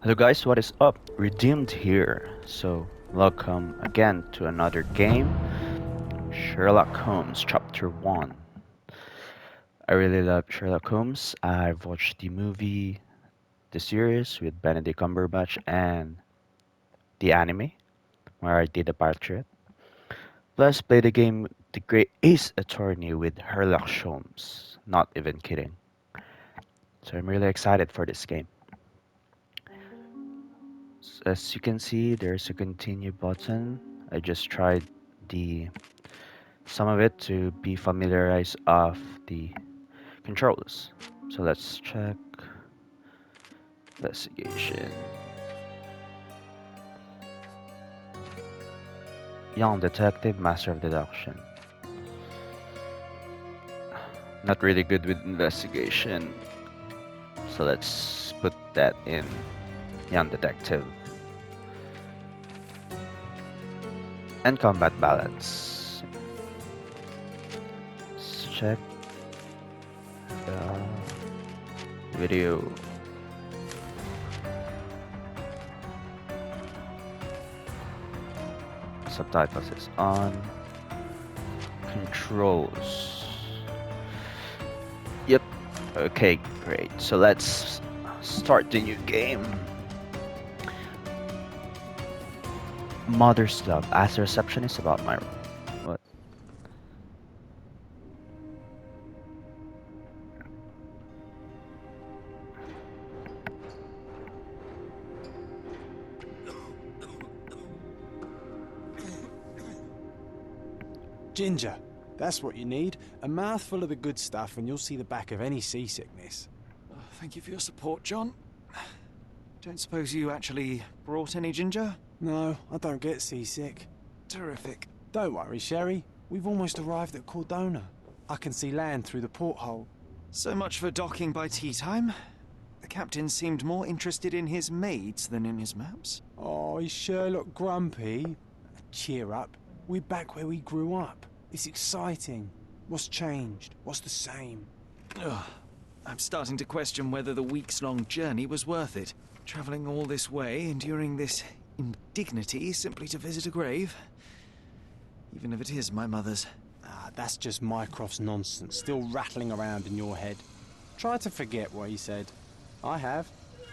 Hello guys, what is up? Redeemed here. So, welcome again to another game, Sherlock Holmes Chapter 1. I really love Sherlock Holmes. I've watched the movie, the series with Benedict Cumberbatch, and the anime, where I did a portrait. Plus, play the game The Great Ace Attorney with Sherlock Holmes. Not even kidding. So, I'm really excited for this game. As you can see, there's a continue button. I just tried the some of it to be familiarized of the controls. So let's check investigation. Young detective, master of deduction. Not really good with investigation. So let's put that in young detective. And combat balance. Let's check the video. Subtitles is on. Controls. Yep. Okay, great. So let's start the new game. Mother's love. Ask the receptionist about my room. What? Ginger, that's what you need. A mouthful of the good stuff and you'll see the back of any seasickness. Oh, thank you for your support, John. Don't suppose you actually brought any ginger? No, I don't get seasick. Terrific. Don't worry, Sherry. We've almost arrived at Cordona. I can see land through the porthole. So much for docking by tea time. The captain seemed more interested in his maids than in his maps. Oh, is Sherlock grumpy? Cheer up. We're back where we grew up. It's exciting. What's changed? What's the same? Ugh. I'm starting to question whether the weeks-long journey was worth it. Travelling all this way, enduring this indignity simply to visit a grave. Even if it is my mother's. Ah, that's just Mycroft's nonsense, still rattling around in your head. Try to forget what he said. I have.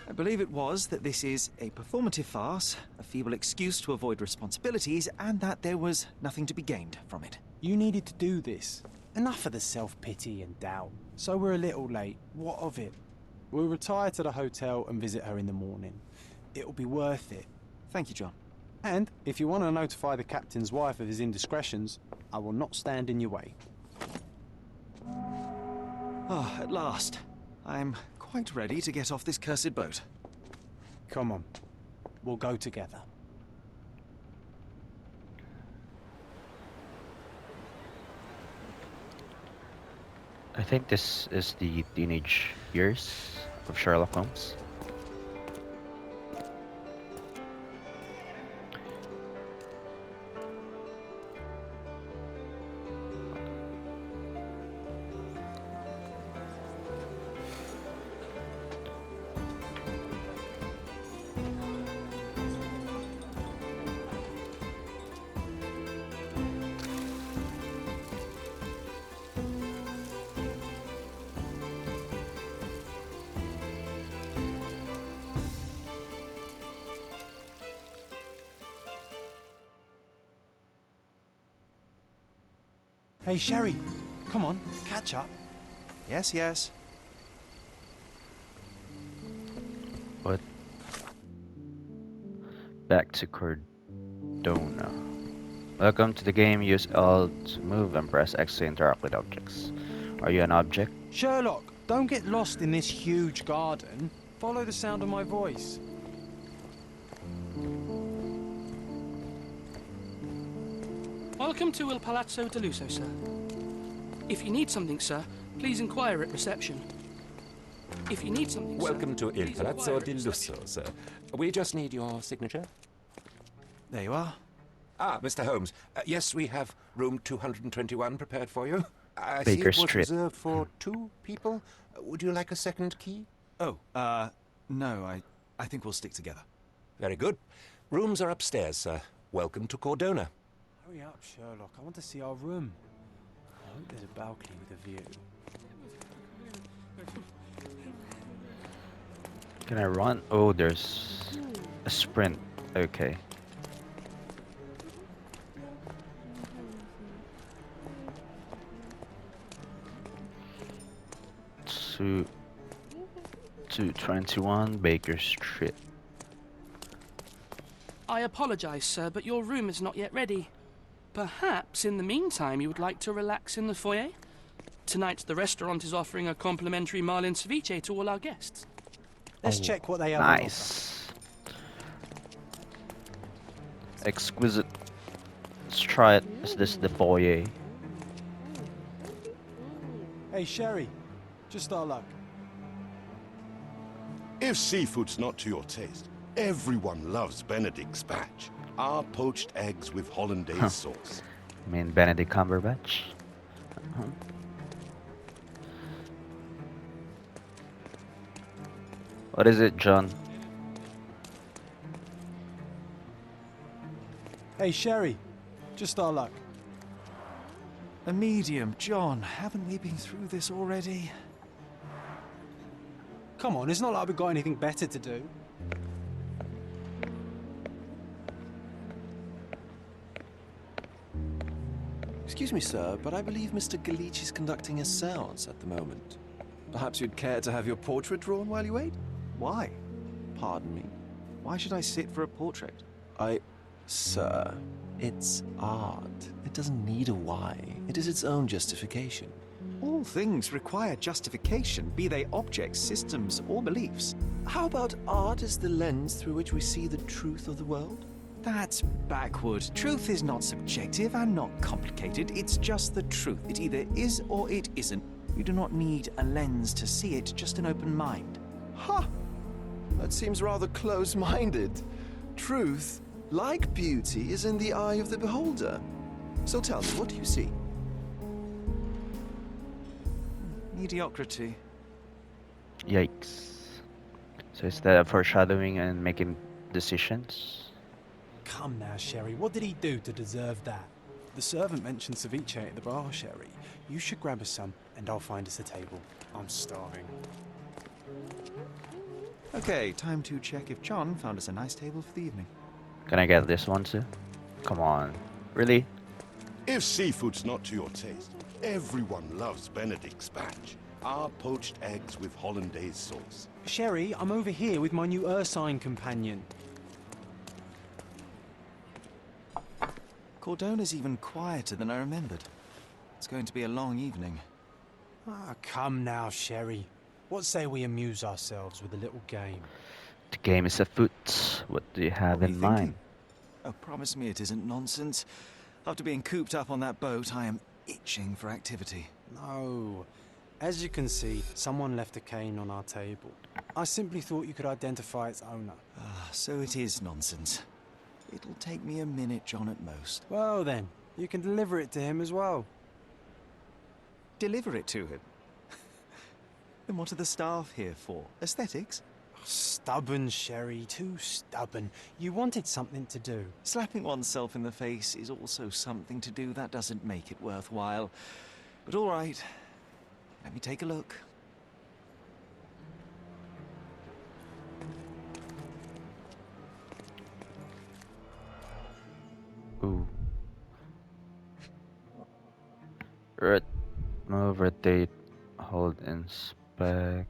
I believe it was that this is a performative farce, a feeble excuse to avoid responsibilities, and that there was nothing to be gained from it. You needed to do this. Enough of the self-pity and doubt. So we're a little late. What of it? We'll retire to the hotel and visit her in the morning. It'll be worth it. Thank you, John. And if you want to notify the captain's wife of his indiscretions, I will not stand in your way. Ah, at last. I'm quite ready to get off this cursed boat. Come on. We'll go together. I think this is the teenage years of Sherlock Holmes. Hey, Sherry. Come on, catch up. Yes, yes. What? Back to Cordona. Welcome to the game. Use L to move and press X to interact with objects. Are you an object? Sherlock, don't get lost in this huge garden. Follow the sound of my voice. Welcome to Il Palazzo de Lusso, sir. If you need something, sir, please inquire at reception. If you need something, Welcome sir, to Il please Palazzo inquire at di reception. Lusso, sir. We just need your signature. There you are. Ah, Mr. Holmes. Yes, we have room 221 prepared for you. I see Baker it was Street. reserved for 2 people. Would you like a second key? Oh, no, I I think we'll stick together. Very good. Rooms are upstairs, sir. Welcome to Cordona. Hurry up, Sherlock. I want to see our room. I hope there's a balcony with a view. Can I run? Oh, there's a sprint. Okay. Two, 221 Baker Street. I apologize, sir, but your room is not yet ready. Perhaps, in the meantime, you would like to relax in the foyer? Tonight, the restaurant is offering a complimentary marlin ceviche to all our guests. Let's Oh, check what they have on offer. Nice. Exquisite. Let's try it. Is this the foyer? Hey, Sherry. Just our luck. If seafood's not to your taste, everyone loves Benedict's batch. Our poached eggs with hollandaise sauce. I mean Benedict Cumberbatch. What is it, John? Hey, Sherry. Just our luck. A medium, John. Haven't we been through this already? Come on, it's not like we've got anything better to do. Excuse me, sir, but I believe Mr. Galich is conducting a séance at the moment. Perhaps you'd care to have your portrait drawn while you wait? Why? Pardon me? Why should I sit for a portrait? Sir, it's art. It doesn't need a why. It is its own justification. All things require justification, be they objects, systems, or beliefs. How about art as the lens through which we see the truth of the world? That's backward. Truth is not subjective and not complicated. It's just the truth. It either is or it isn't. You do not need a lens to see it, just an open mind. Ha! That seems rather close-minded. Truth, like beauty, is in the eye of the beholder. So tell me, what do you see? Mediocrity. Yikes. So is that foreshadowing and making decisions? Come now, Sherry. What did he do to deserve that? The servant mentioned ceviche at the bar, Sherry. You should grab us some, and I'll find us a table. I'm starving. Okay, time to check if John found us a nice table for the evening. Can I get this one too? Come on. Really? If seafood's not to your taste, everyone loves Benedict's batch. Our poached eggs with hollandaise sauce. Sherry, I'm over here with my new Ursine companion. Cordona's even quieter than I remembered. It's going to be a long evening. Ah, come now, Sherry. What say we amuse ourselves with a little game? The game is afoot. What do you have What are in you mind? thinking? Oh, promise me it isn't nonsense. After being cooped up on that boat, I am itching for activity. No. As you can see, someone left a cane on our table. I simply thought you could identify its owner. Ah, so it is nonsense. It'll take me a minute, John, at most. Well then, you can deliver it to him as well. Deliver it to him. Then what are the staff here for? Aesthetics? Stubborn, Sherry, too stubborn. You wanted something to do. Slapping oneself in the face is also something to do. That doesn't make it worthwhile. But all right, let me take a look. Ooh. Move, rotate, hold, inspect.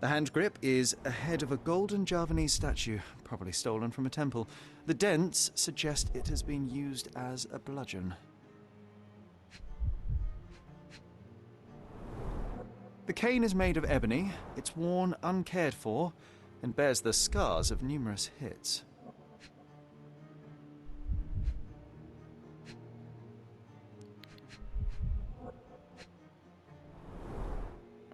The hand grip is a head of a golden Javanese statue, probably stolen from a temple. The dents suggest it has been used as a bludgeon. The cane is made of ebony, it's worn uncared for, and bears the scars of numerous hits.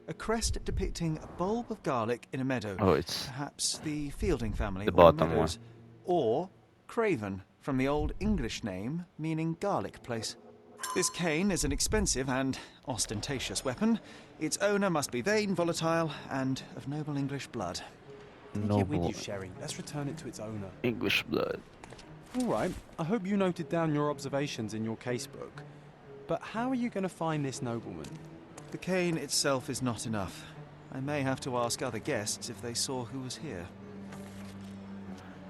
A crest depicting a bulb of garlic in a meadow. Oh, it's Perhaps the Fielding family the or bottom Meadows. Or Craven, from the Old English name meaning garlic place. This cane is an expensive and ostentatious weapon. Its owner must be vain, volatile, and of noble English blood. Take it with you, Noble Sherry. Let's return it to its owner. English blood. All right. I hope you noted down your observations in your casebook. But how are you going to find this nobleman? The cane itself is not enough. I may have to ask other guests if they saw who was here.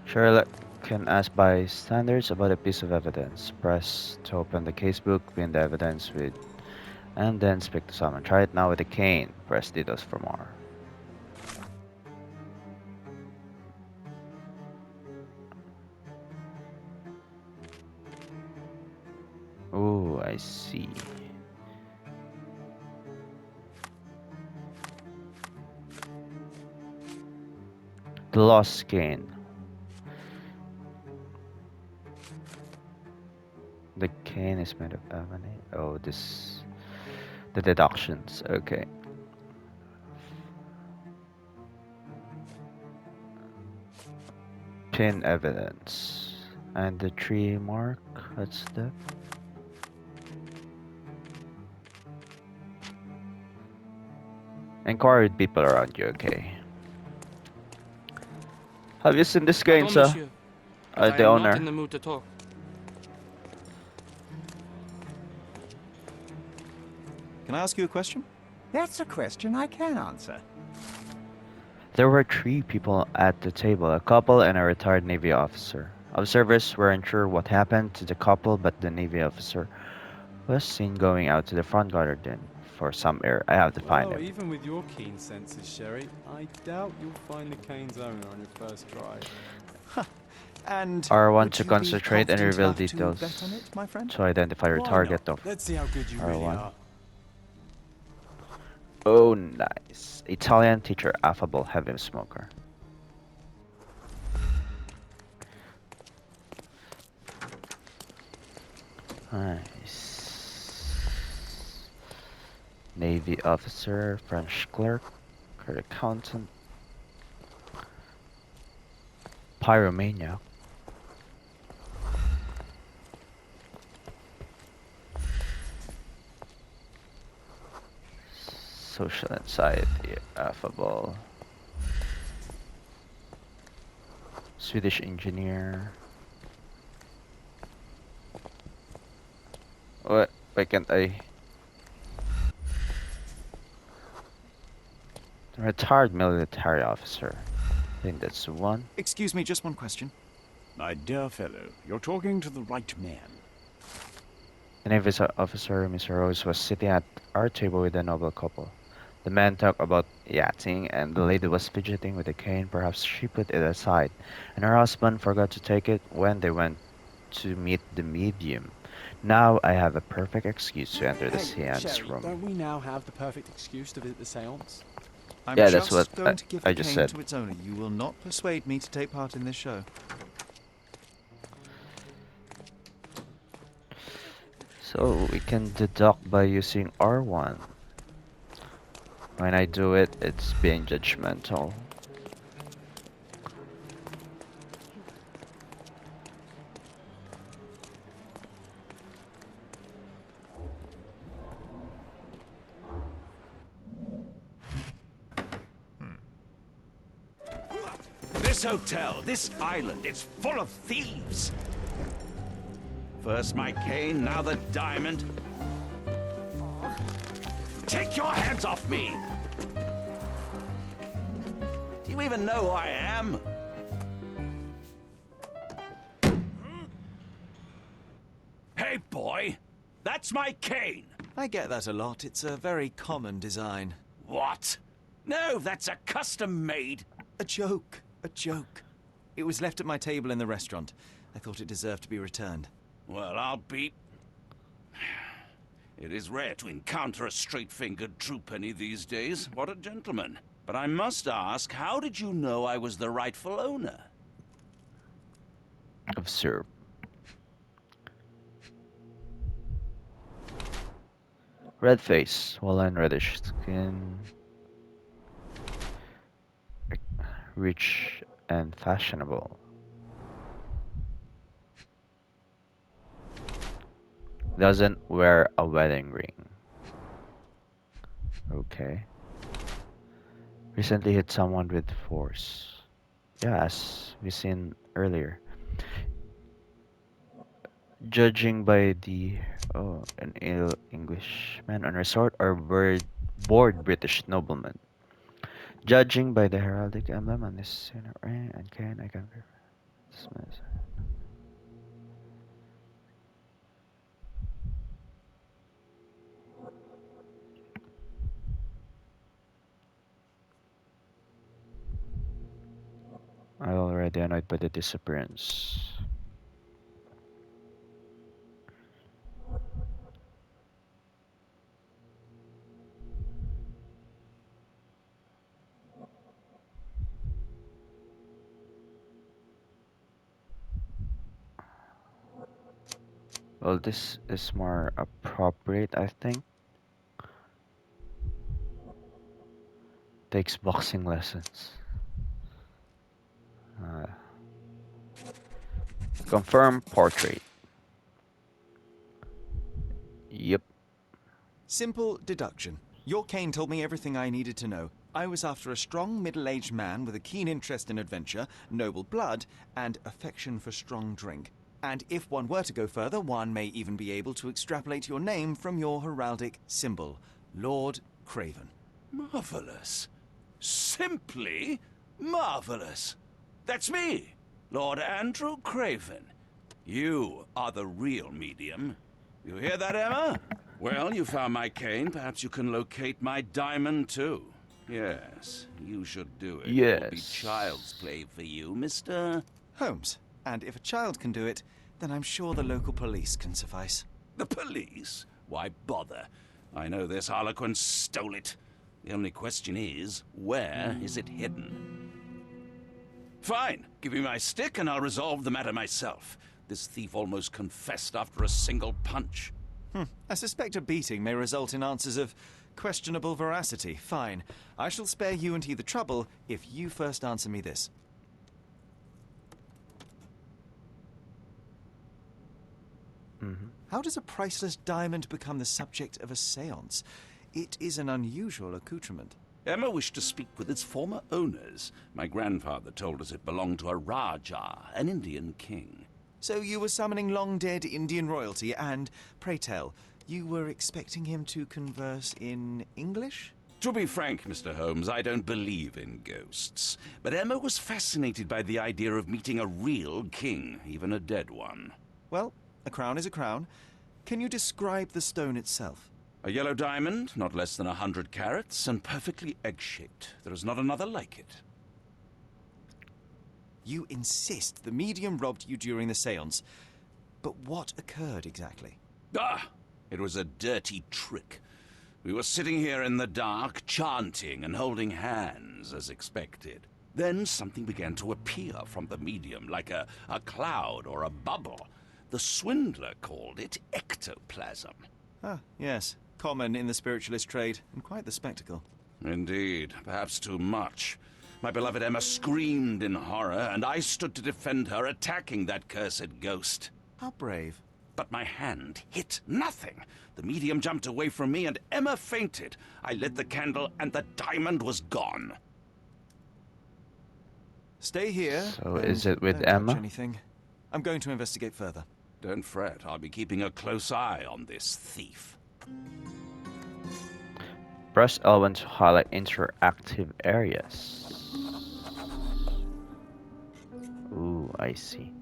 Sherlock can ask bystanders about a piece of evidence. Press to open the casebook, pin the evidence with, and then speak to someone. Try it now with a cane. Press details for more. Oh, I see. The lost cane. The cane is made of ebony. Oh, this. The deductions. Okay. Pin evidence. And the tree mark. What's that? Inquire with people around you. Okay. Have you seen this cane, Pardon, sir? monsieur, but I The am not owner. in the mood to talk. Can I ask you a question? That's a question I can answer. There were three people at the table, a couple and a retired Navy officer. Observers weren't sure what happened to the couple, but the Navy officer was seen going out to the front garden for some air. I have to find Well, him. even with your keen senses, Sherry, I doubt you'll find the cane's owner on your first try. And R1 would to you be concentrate and confident reveal enough to details bet on it, my friend? to identify your Why target not? of Let's see how good you really R1. are. Oh, nice. Italian teacher, affable, heavy smoker. Nice. Navy officer, French clerk, accountant, pyromaniac. Social anxiety, affable. Swedish engineer. What? Why can't I? Retired military officer. I think that's the one. Excuse me, just one question. My dear fellow, you're talking to the right man. The Navy officer, Mr. Rose, was sitting at our table with a noble couple. The man talked about yachting, and the lady was fidgeting with a cane. Perhaps she put it aside, and her husband forgot to take it when they went to meet the medium. Now I have a perfect excuse to enter the Hey, seance Sherry, room. don't we now have the perfect excuse to visit the seance? I'm Yeah, that's what just going to give I the just cane said. to its owner. You will not persuade me to take part in this show. So we can deduct by using R1. When I do it, it's being judgmental. This hotel, this island, it's full of thieves. First my cane, now the diamond. Take your hands off me! Do you even know who I am? Hey, boy! That's my cane! I get that a lot. It's a very common design. What? No, that's a custom-made. A joke. A joke. It was left at my table in the restaurant. I thought it deserved to be returned. Well, I'll be... It is rare to encounter a straight-fingered true penny these days. What a gentleman. But I must ask, how did you know I was the rightful owner? Observe. Red face, swollen reddish skin, rich and fashionable. Doesn't wear a wedding ring. Okay. Recently hit someone with force. Yeah, as we seen earlier. Judging by the an ill Englishman on resort or bored British nobleman. Judging by the heraldic emblem on this ring and can I can dismiss. I already annoyed by the disappearance. Well, this is more appropriate, I think. Takes boxing lessons. Uh, confirm portrait. Yep. Simple deduction. Your cane told me everything I needed to know. I was after a strong, middle-aged man with a keen interest in adventure, noble blood, and affection for strong drink. And if one were to go further, one may even be able to extrapolate your name from your heraldic symbol, Lord Craven. Marvelous. Simply marvelous. That's me, Lord Andrew Craven. You are the real medium. You hear that, Emma? Well, you found my cane. Perhaps you can locate my diamond, too. Yes, you should do it. It will be child's Yes. play for you, Mr. Holmes. And if a child can do it, then I'm sure the local police can suffice. The police? Why bother? I know this harlequin stole it. The only question is, where is it hidden? Fine. Give me my stick and I'll resolve the matter myself. This thief almost confessed after a single punch. I suspect a beating may result in answers of questionable veracity. Fine. I shall spare you and he the trouble if you first answer me this. How does a priceless diamond become the subject of a séance? It is an unusual accoutrement. Emma wished to speak with its former owners. My grandfather told us it belonged to a Rajah, an Indian king. So you were summoning long-dead Indian royalty, and, pray tell, you were expecting him to converse in English? To be frank, Mr. Holmes, I don't believe in ghosts. But Emma was fascinated by the idea of meeting a real king, even a dead one. Well, a crown is a crown. Can you describe the stone itself? A yellow diamond, not less than 100 carats, and perfectly egg-shaped. There is not another like it. You insist the medium robbed you during the séance. But what occurred exactly? Ah! It was a dirty trick. We were sitting here in the dark, chanting and holding hands, as expected. Then something began to appear from the medium, like a cloud or a bubble. The swindler called it ectoplasm. Ah, yes. Common in the spiritualist trade, and quite the spectacle. Indeed, perhaps too much. My beloved Emma screamed in horror, and I stood to defend her, attacking that cursed ghost. How brave. But my hand hit nothing. The medium jumped away from me, and Emma fainted. I lit the candle, and the diamond was gone. Stay here. So and is it with don't touch Emma? anything. I'm going to investigate further. Don't fret, I'll be keeping a close eye on this thief. Press L1 to highlight interactive areas. Ooh, I see.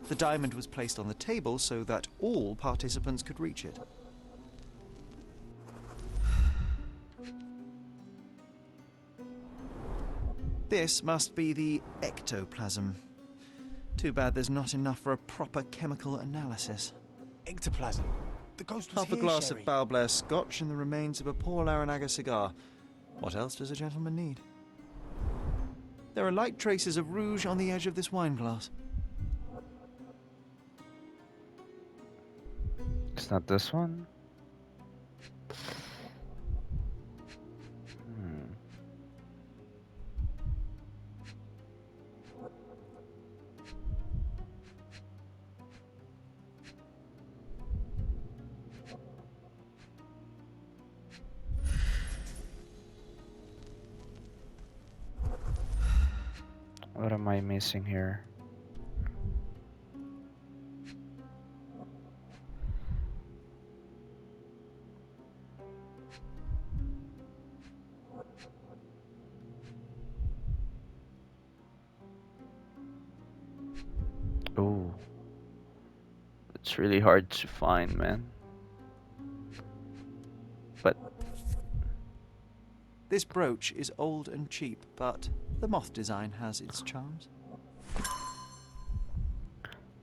The diamond was placed on the table so that all participants could reach it. This must be the ectoplasm. Too bad there's not enough for a proper chemical analysis. Ectoplasm. The ghost was Half a here, glass Sherry. of Balblair Scotch and the remains of a poor Laranaga cigar. What else does a gentleman need? There are light traces of rouge on the edge of this wine glass. It's not this one? Hmm. What am I missing here? Oh, it's really hard to find, man. But This brooch is old and cheap, but the moth design has its charms.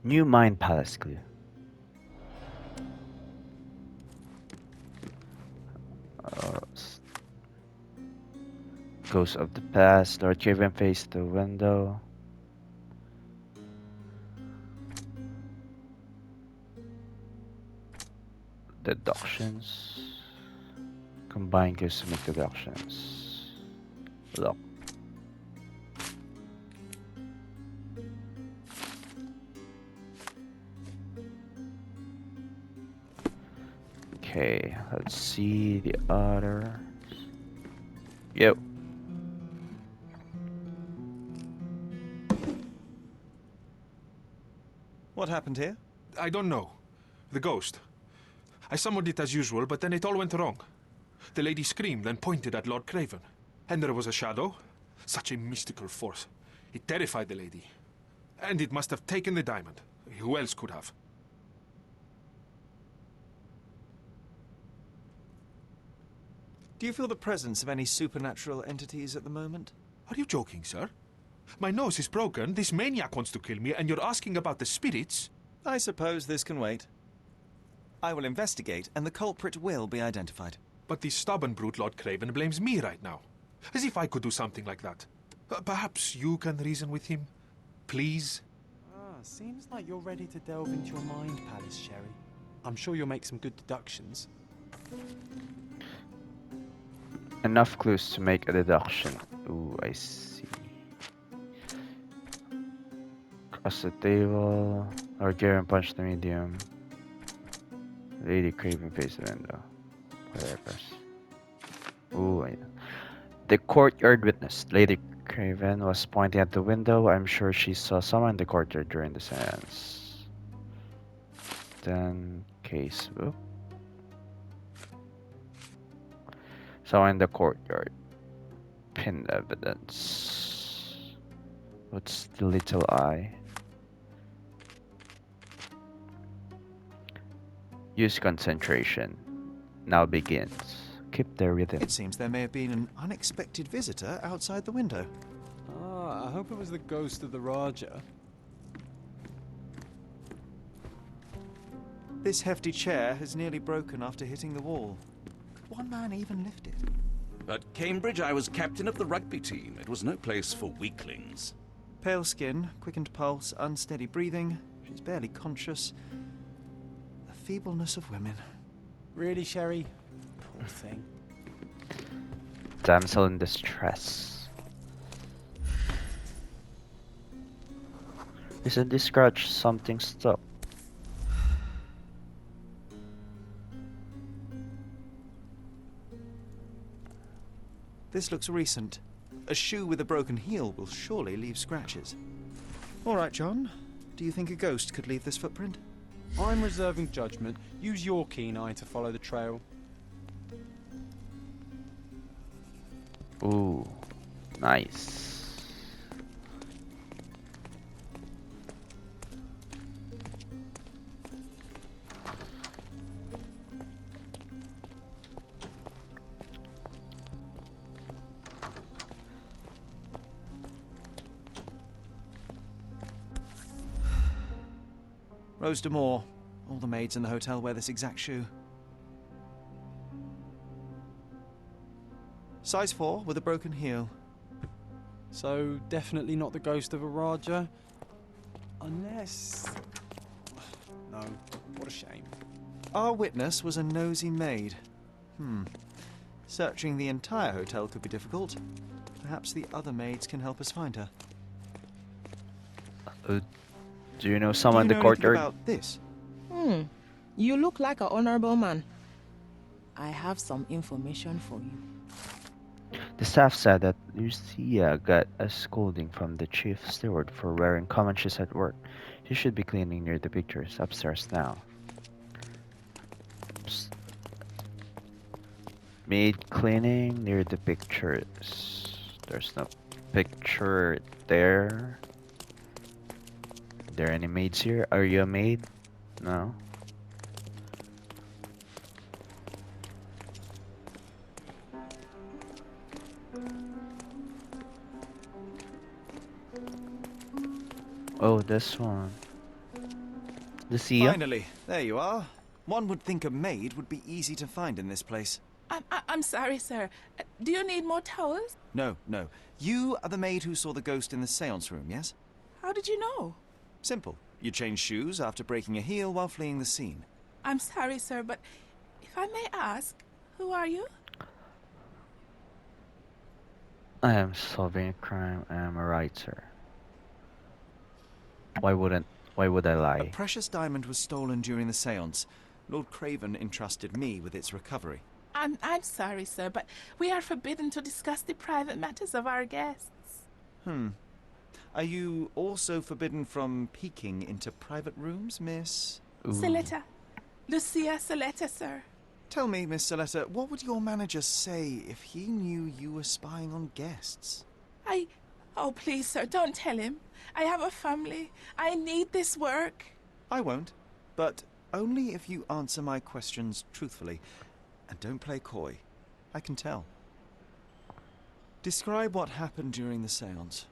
new Mind Palace clue. Ghost of the past. Lord Craven faced the window. Deductions. Combine clues to make deductions. Look. Okay, let's see the others. Yep. What happened here? I don't know. The ghost. I summoned it as usual, but then it all went wrong. The lady screamed and pointed at Lord Craven. And there was a shadow. Such a mystical force. It terrified the lady. And it must have taken the diamond. Who else could have? Do you feel the presence of any supernatural entities at the moment? Are you joking, sir? My nose is broken, this maniac wants to kill me, and you're asking about the spirits? I suppose this can wait. I will investigate, and the culprit will be identified. But this stubborn brute Lord Craven blames me right now. As if I could do something like that. Perhaps you can reason with him? Please? Seems like you're ready to delve into your mind palace, Sherry. I'm sure you'll make some good deductions. Enough clues to make a deduction. Ooh, I see. Across the table. Lord Craven punched the medium. Lady Craven faced the window. Whatever. Ooh, yeah. The courtyard witness. Lady Craven was pointing at the window. I'm sure she saw someone in the courtyard during the seance. Then case book. Someone in the courtyard. Pinned evidence. What's the little eye? Use concentration. Now begins. Keep the rhythm. It seems there may have been an unexpected visitor outside the window. I hope it was the ghost of the Raja. This hefty chair has nearly broken after hitting the wall. Could one man even lift it? At Cambridge, I was captain of the rugby team. It was no place for weaklings. Pale skin, quickened pulse, unsteady breathing. She's barely conscious. The feebleness of women. Really, Sherry? Poor thing. Damsel in distress. Isn't this scratch something stuck? This looks recent. A shoe with a broken heel will surely leave scratches. All right, John. Do you think a ghost could leave this footprint? I'm reserving judgment. Use your keen eye to follow the trail. Ooh, nice. Rose D'Amour. All the maids in the hotel wear this exact shoe. Size 4 with a broken heel. So, definitely not the ghost of a Raja? Unless... No, what a shame. Our witness was a nosy maid. Searching the entire hotel could be difficult. Perhaps the other maids can help us find her. Do you know someone in the Do you know anything courtyard? about this? You look like an honorable man. I have some information for you. The staff said that Lucia got a scolding from the chief steward for wearing common shoes at work. She should be cleaning near the pictures upstairs now. Psst. Maid cleaning near the pictures. There's no picture there. There any maids here? Are you a maid? No. Oh, this one. Lucia? Finally, there you are. One would think a maid would be easy to find in this place. I'm sorry, sir. Do you need more towels? No, no. You are the maid who saw the ghost in the seance room, yes? How did you know? Simple. You changed shoes after breaking a heel while fleeing the scene. I'm sorry, sir, but if I may ask, who are you? I am solving a crime. I am a writer. Why would I A lie? precious diamond was stolen during the seance. Lord Craven entrusted me with its recovery. I'm sorry, sir, but we are forbidden to discuss the private matters of our guests. Are you also forbidden from peeking into private rooms, Miss? Saletta. Lucia Saletta, sir. Tell me, Miss Saletta, what would your manager say if he knew you were spying on guests? Oh, please, sir, don't tell him. I have a family. I need this work. I won't, but only if you answer my questions truthfully. And don't play coy. I can tell. Describe what happened during the seance.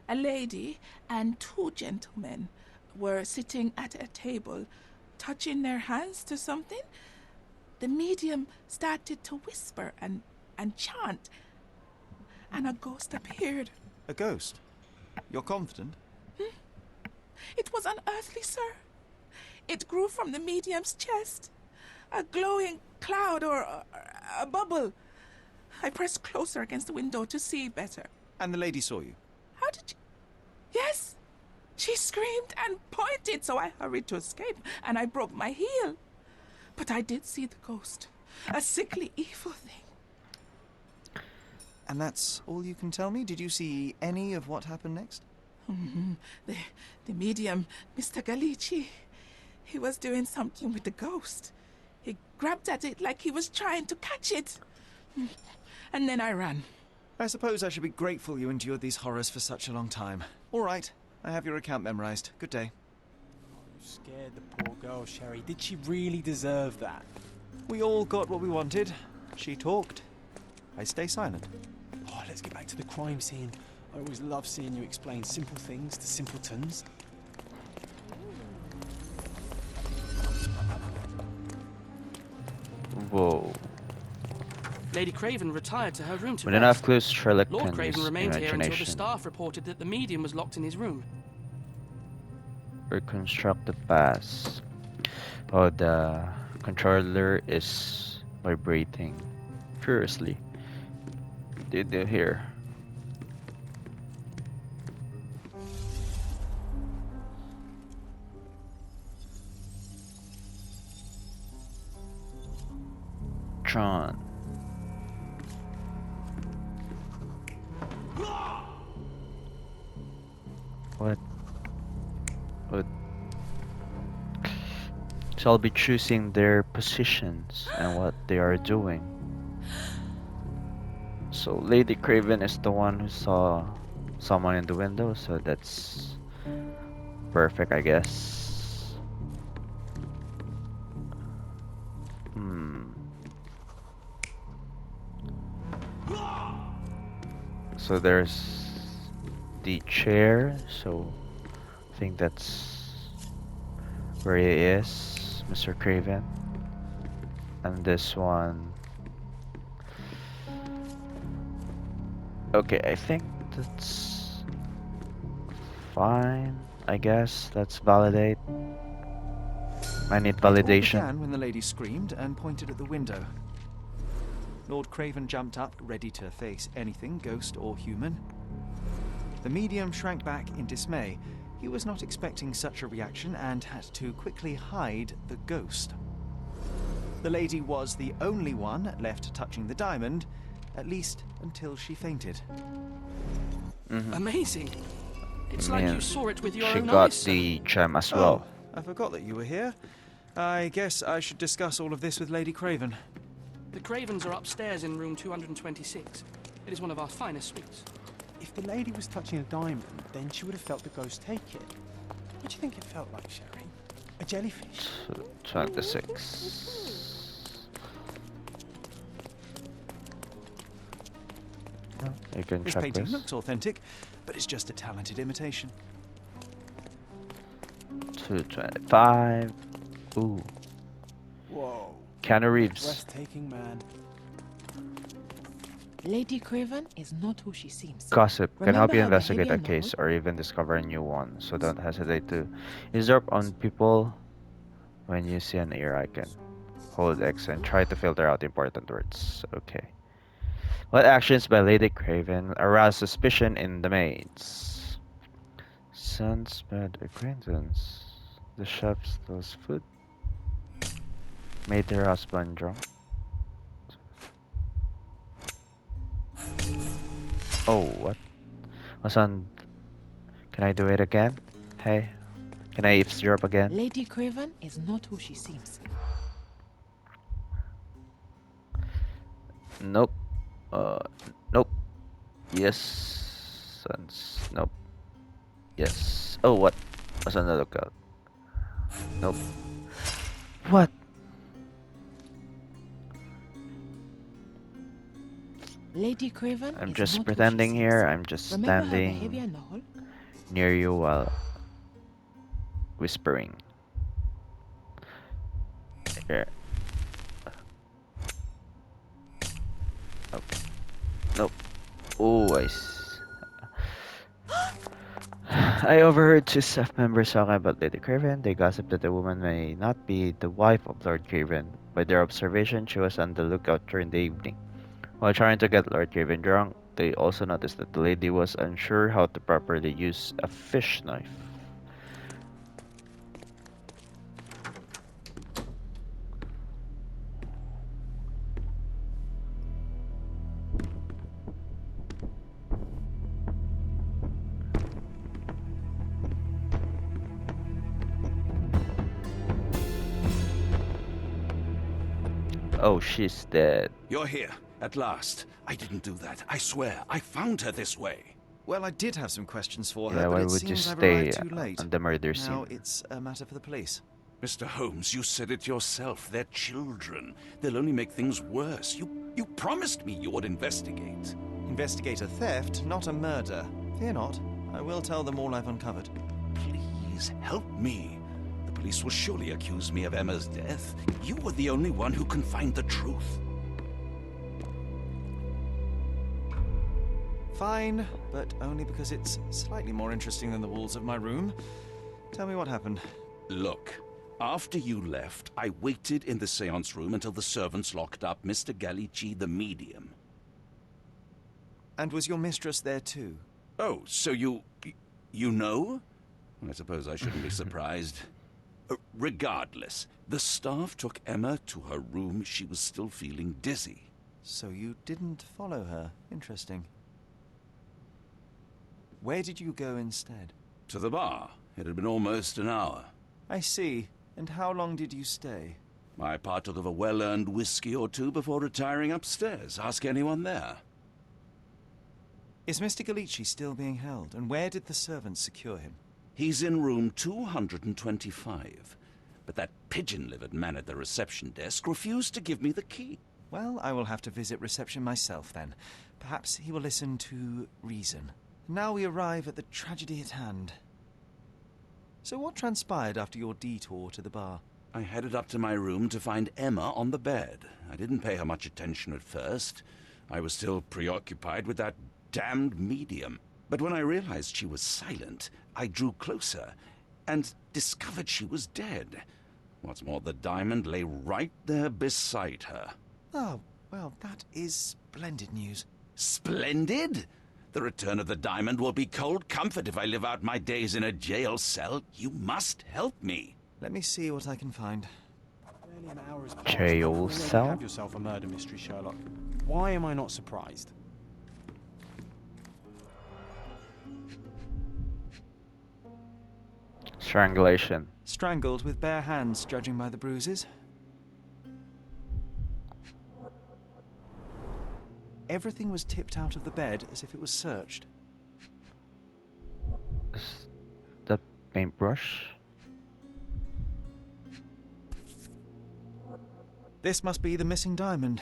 A lady and two gentlemen were sitting at a table, touching their hands to something. The medium started to whisper and chant, and a ghost appeared. A ghost? You're confident? It was unearthly, sir. It grew from the medium's chest. A glowing cloud or a bubble. I pressed closer against the window to see better. And the lady saw you? How did you... Yes! She screamed and pointed, so I hurried to escape, and I broke my heel. But I did see the ghost. A sickly, evil thing. And that's all you can tell me? Did you see any of what happened next? The medium, Mr. Galici, he was doing something with the ghost. He grabbed at it like he was trying to catch it. And then I ran. I suppose I should be grateful you endured these horrors for such a long time. All right, I have your account memorized. Good day. You scared the poor girl, Sherry. Did she really deserve that? We all got what we wanted. She talked. I stay silent. Oh, let's get back to the crime scene. I always love seeing you explain simple things to simpletons. Whoa. Lady Craven retired to her room to With rest. enough clues, Sherlock Lord can Craven use remained here until the imagination. staff reported that the medium was locked in his room. Reconstruct the past. Oh, the controller is vibrating furiously. Did you hear? Tron. What? What? So I'll be choosing their positions and what they are doing. So Lady Craven is the one who saw someone in the window, so that's perfect, I guess. So there's the chair, so I think that's where he is, Mr. Craven. And this one. Okay, I think that's fine. I guess let's validate. I need It all validation. began when the lady screamed and pointed at the window. Lord Craven jumped up, ready to face anything, ghost or human. The medium shrank back in dismay. He was not expecting such a reaction and had to quickly hide the ghost. The lady was the only one left touching the diamond, At least until she fainted. Amazing. It's I like mean, you saw it with your she own got eyes, sir. the gem as Oh, well. I forgot that you were here. I guess I should discuss all of this with Lady Craven. The Cravens are upstairs in room 226. It is one of our finest suites. If the lady was touching a diamond, then she would have felt the ghost take it. What do you think it felt like, Sherry? A jellyfish? 26. Oh, you can This check painting this. looks authentic, but it's just a talented imitation. 225. Ooh. Whoa. Keanu Reeves. Breathtaking man. Lady Craven is not who she seems. Gossip can Remember help you her investigate behavior a in the case hall? or even discover a new one, so don't hesitate to eavesdrop on people when you see an ear icon. Hold X and try to filter out important words. Okay. What actions by Lady Craven arouse suspicion in the maids? Son's bad acquaintance. The chef steals food. Made her husband drunk. Oh, what? What's on? Can I do it again? Hey, can I eavesdrop again? Lady Craven is not who she seems. Nope. Uh, nope. Yes. Sons. Nope. Yes. Oh, what? What's on the lookout? Nope. What? Lady Craven I'm is just not pretending who she here. seems. I'm just Remember her behavior standing in the hall? near you while whispering. Here. Nope. Nope. Oh, I overheard two staff members talking about Lady Craven. They gossiped that the woman may not be the wife of Lord Craven. By their observation, she was on the lookout during the evening. While trying to get Lord Craven drunk, they also noticed that the lady was unsure how to properly use a fish knife. Oh, she's dead. You're here, at last. I didn't do that. I swear. I found her this way. Well, I did have some questions for her, Yeah, but why it would you seems I've stay arrived too late. on the murder Now scene? it's a matter for the police. Mr. Holmes, you said it yourself. They're children. They'll only make things worse. You promised me you would investigate. Investigate a theft, not a murder. Fear not. I will tell them all I've uncovered. Please help me. The police will surely accuse me of Emma's death. You were the only one who can find the truth. Fine, but only because it's slightly more interesting than the walls of my room. Tell me what happened. Look, after you left, I waited in the seance room until the servants locked up Mr. Gallici, the medium. And was your mistress there too? Oh, so you know? I suppose I shouldn't be surprised. Regardless, the staff took Emma to her room. She was still feeling dizzy. So you didn't follow her. Interesting. Where did you go instead? To the bar. It had been almost an hour. I see. And how long did you stay? I partook of a well-earned whiskey or two before retiring upstairs. Ask anyone there. Is Mr. Gallici still being held? And where did the servants secure him? He's in room 225. But that pigeon-livered man at the reception desk refused to give me the key. Well, I will have to visit reception myself then. Perhaps he will listen to reason. Now we arrive at the tragedy at hand. So what transpired after your detour to the bar? I headed up to my room to find Emma on the bed. I didn't pay her much attention at first. I was still preoccupied with that damned medium. But when I realized she was silent, I drew closer and discovered she was dead. What's more, the diamond lay right there beside her. Oh, well, that is splendid news. Splendid? The return of the diamond will be cold comfort if I live out my days in a jail cell. You must help me. Let me see what I can find. Barely an hour has passed. Jail You already cell? have yourself a murder mystery, Sherlock. Why am I not surprised? Strangulation. Strangled with bare hands, judging by the bruises. Everything was tipped out of the bed as if it was searched. Is that paintbrush? This must be the missing diamond.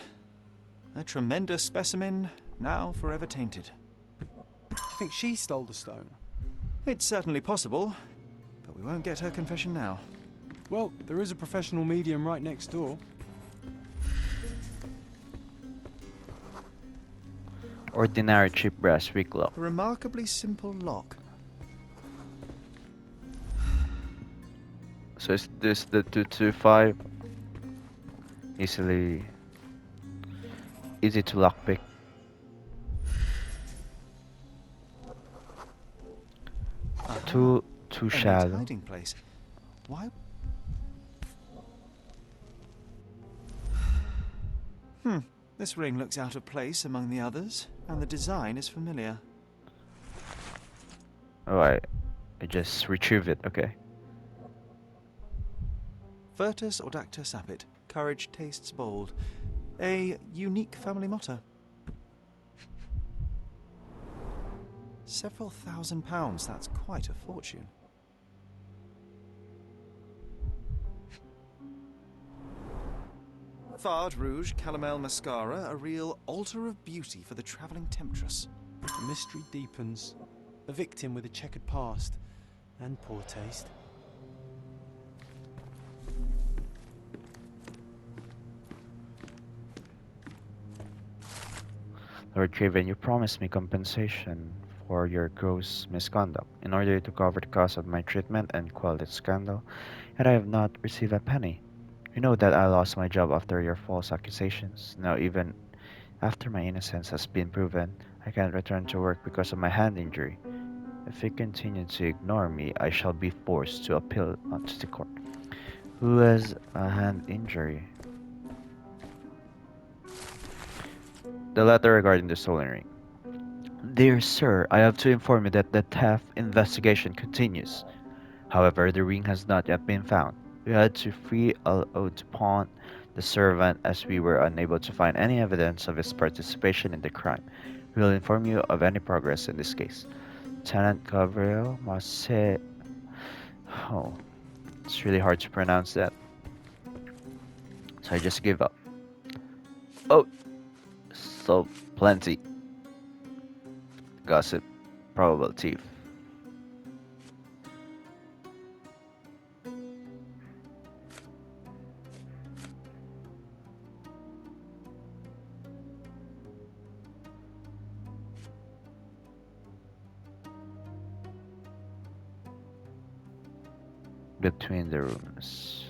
A tremendous specimen, now forever tainted. Do you think she stole the stone? It's certainly possible, but we won't get her confession now. Well, there is a professional medium right next door. Ordinary cheap brass weak lock. A remarkably simple lock. So is this the 225? Easy to lockpick. Too A neat shallow. hiding place. Why? This ring looks out of place among the others, and the design is familiar. Oh, I just retrieve it. Okay. Virtus audacta sapit. Courage tastes bold. A unique family motto. Several £1,000s, that's quite a fortune. Fard Rouge Calomel Mascara, a real altar of beauty for the travelling temptress. The mystery deepens. A victim with a checkered past and poor taste. Lord Craven, you promised me compensation for your gross misconduct in order to cover the cost of my treatment and quell the scandal, yet I have not received a penny. You know that I lost my job after your false accusations. Now, even after my innocence has been proven, I can't return to work because of my hand injury. If you continue to ignore me, I shall be forced to appeal to the court. Who has a hand injury? The letter regarding the stolen ring. Dear sir, I have to inform you that the theft investigation continues. However, the ring has not yet been found. We had to free L.O. Dupont, the servant, as we were unable to find any evidence of his participation in the crime. We will inform you of any progress in this case. Lieutenant Gabriel Marce... Oh, it's really hard to pronounce that. So I just give up. Oh, so plenty. Gossip, probable thief. Between the rooms.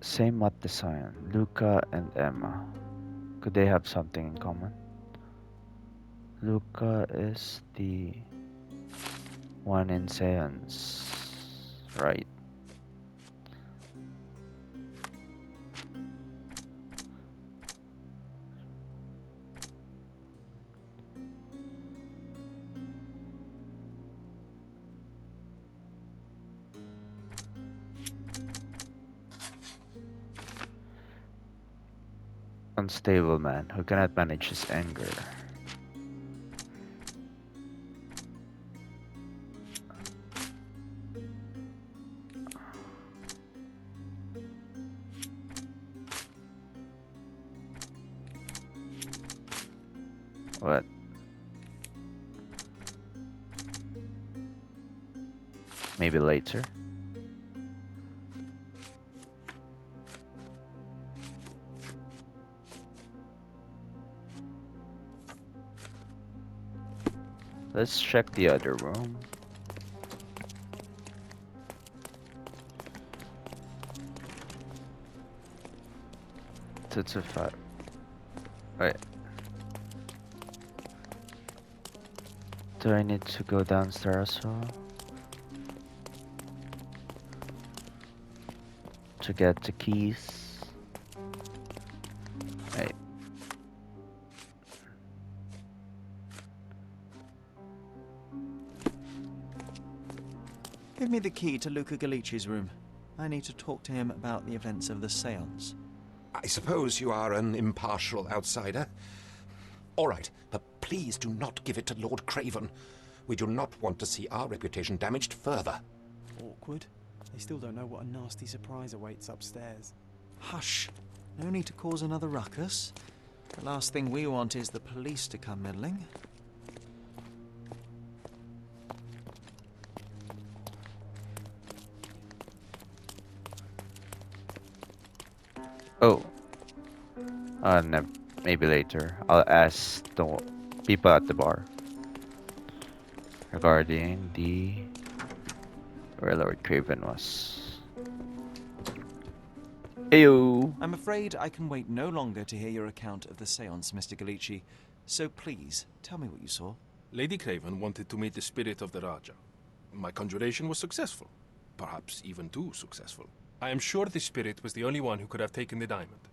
Same mat design, Luca and Emma. Could they have something in common? Luca is the one in Seance, right? Unstable man who cannot manage his anger. What? Maybe later. Let's check the other room. Two to five. Wait. Do I need to go downstairs as well? To get the keys? Wait. Give me the key to Luca Galici's room. I need to talk to him about the events of the séance. I suppose you are an impartial outsider. All right, but please do not give it to Lord Craven. We do not want to see our reputation damaged further. Awkward. They still don't know what a nasty surprise awaits upstairs. Hush. No need to cause another ruckus. The last thing we want is the police to come meddling. Oh. No, maybe later. I'll ask the people at the bar regarding where Lord Craven was. Ayo. I'm afraid I can wait no longer to hear your account of the séance, Mr. Galici. So please, tell me what you saw. Lady Craven wanted to meet the spirit of the Raja. My conjuration was successful. Perhaps even too successful. I am sure the spirit was the only one who could have taken the diamond.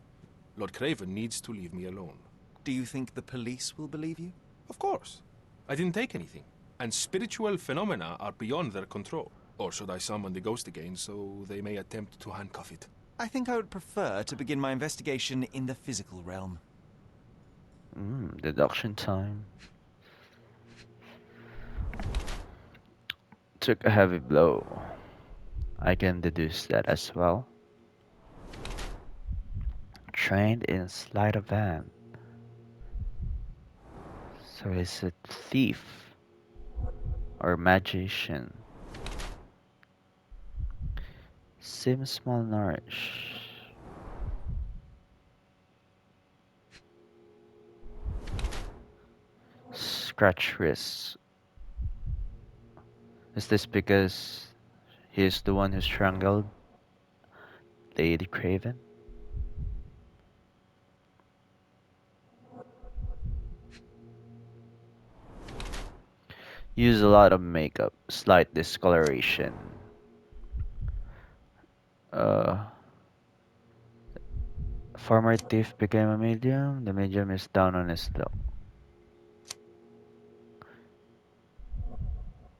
Lord Craven needs to leave me alone. Do you think the police will believe you? Of course. I didn't take anything. And spiritual phenomena are beyond their control. Or should I summon the ghost again so they may attempt to handcuff it? I think I would prefer to begin my investigation in the physical realm. Deduction time. Took a heavy blow. I can deduce that as well. Trained in sleight of hand. So is it thief or magician? Seems malnourished. Scratch wrists. Is this because he's the one who strangled Lady Craven? Use a lot of makeup, slight discoloration. Former thief became a medium. The medium is down on his luck.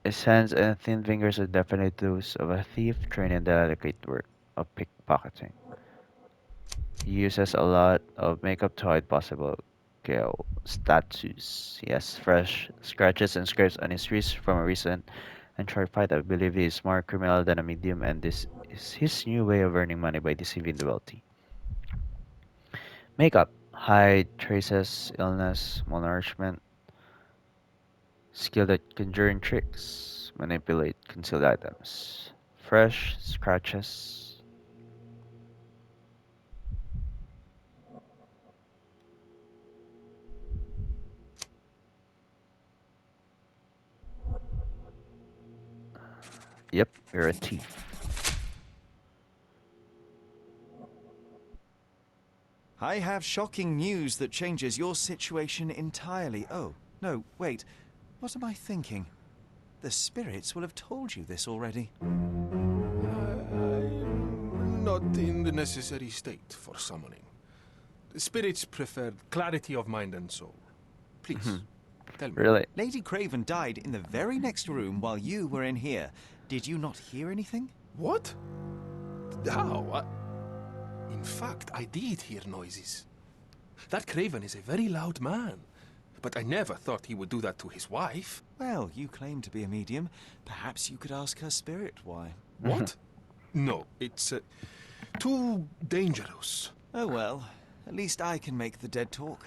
His hands and thin fingers are definitely those of a thief trained in the delicate work of pickpocketing. He uses a lot of makeup to hide possible kill statues. He has fresh scratches and scrapes on his wrist from a recent and short fight. I believe he is more criminal than a medium, and this is his new way of earning money by deceiving the wealthy. Makeup hide traces, illness, malnourishment. Skilled at conjuring tricks, manipulate concealed items. Fresh scratches. Yep, you're a thief. I have shocking news that changes your situation entirely. Oh, no, wait. What am I thinking? The spirits will have told you this already. I'm not in the necessary state for summoning. The spirits prefer clarity of mind and soul. Please, tell me. Really? Lady Craven died in the very next room while you were in here. Did you not hear anything? What? How? In fact, I did hear noises. That Craven is a very loud man. But I never thought he would do that to his wife. Well, you claim to be a medium. Perhaps you could ask her spirit why. What? No, it's too dangerous. Oh well, at least I can make the dead talk.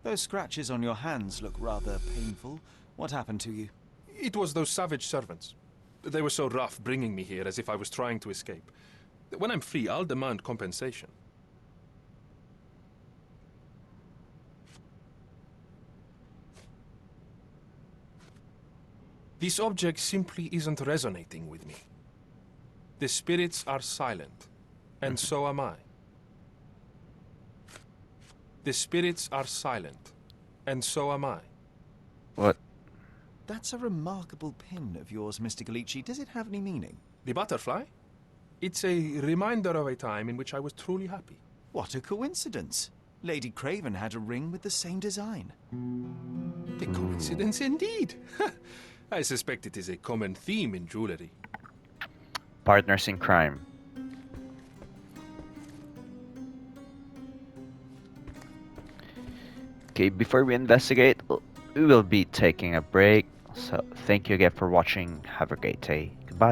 Those scratches on your hands look rather painful. What happened to you? It was those savage servants. They were so rough bringing me here as if I was trying to escape. When I'm free, I'll demand compensation. This object simply isn't resonating with me. The spirits are silent, and so am I. The spirits are silent, and so am I. What? That's a remarkable pin of yours, Mr. Galici. Does it have any meaning? The butterfly? It's a reminder of a time in which I was truly happy. What a coincidence. Lady Craven had a ring with the same design. A coincidence indeed. I suspect it is a common theme in jewelry. Partners in crime. Okay, before we investigate, we will be taking a break. So thank you again for watching. Have a great day. Goodbye.